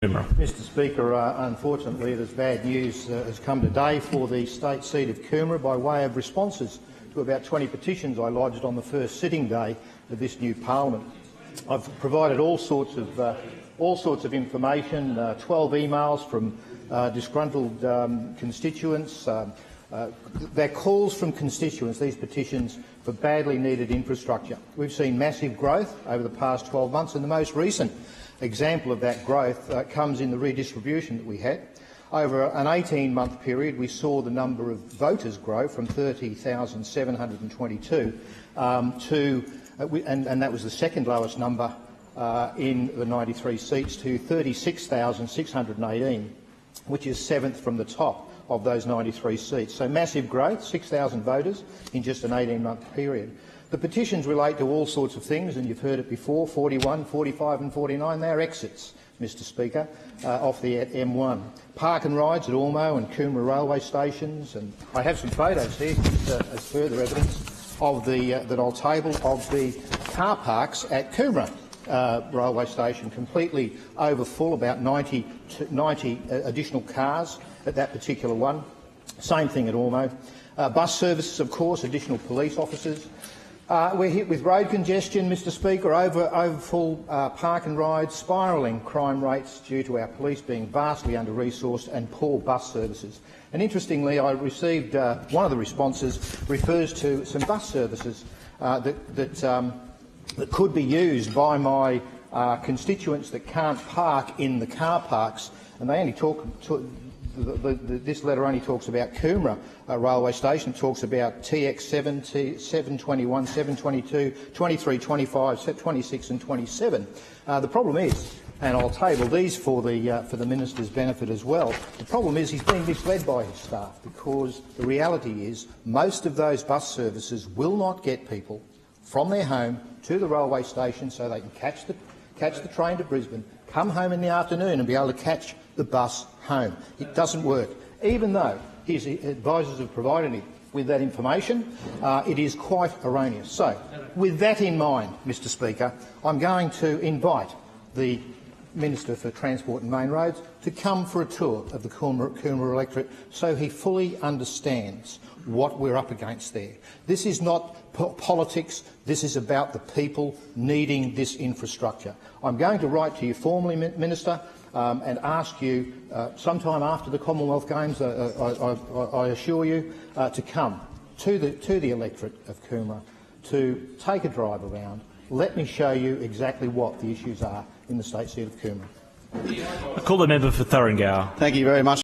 Mr Speaker, unfortunately there's bad news has come today for the state seat of Coomera by way of responses to about 20 petitions I lodged on the first sitting day of this new parliament. I've provided all sorts of information, 12 emails from disgruntled constituents. They're calls from constituents, these petitions, for badly needed infrastructure. We've seen massive growth over the past 12 months, and the most recent example of that growth comes in the redistribution that we had. Over an 18-month period, we saw the number of voters grow from 30,722 and that was the second lowest number in the 93 seats, to 36,618, which is seventh from the top of those 93 seats. So massive growth, 6,000 voters in just an 18-month period. The petitions relate to all sorts of things, and you've heard it before, 41, 45 and 49. They're exits, Mr Speaker, off the M1. Park and rides at Ormeau and Coomera railway stations, and I have some photos here as further evidence of that I'll table of the car parks at Coomera railway station, completely overfull, about 90 additional cars at that particular one. Same thing at Ormeau. Bus services, of course, additional police officers. We're hit with road congestion, Mr Speaker, overfull park and rides, spiralling crime rates due to our police being vastly under-resourced, and poor bus services. And interestingly, I received one of the responses refers to some bus services that could be used by my constituents that can't park in the car parks, and they only talk. This letter only talks about Coomera railway station. It talks about TX7, 721, 722, 23, 25, 26 and 27. The problem is, and I'll table these for the minister's benefit as well, the problem is he's being misled by his staff, because the reality is most of those bus services will not get people from their home to the railway station so they can catch the train to Brisbane, come home in the afternoon and be able to catch the bus home. It doesn't work. Even though his advisers have provided him with that information, it is quite erroneous. So, with that in mind, Mr Speaker, I'm going to invite the Minister for Transport and Main Roads to come for a tour of the Coomera Electorate so he fully understands what we're up against there. This is not politics. This is about the people needing this infrastructure. I'm going to write to you formally, Minister, and ask you sometime after the Commonwealth Games, I assure you, to come to the electorate of Coomera, to take a drive around. Let me show you exactly what the issues are in the state seat of Coomera. I call the member for Thurringau. Thank you very much.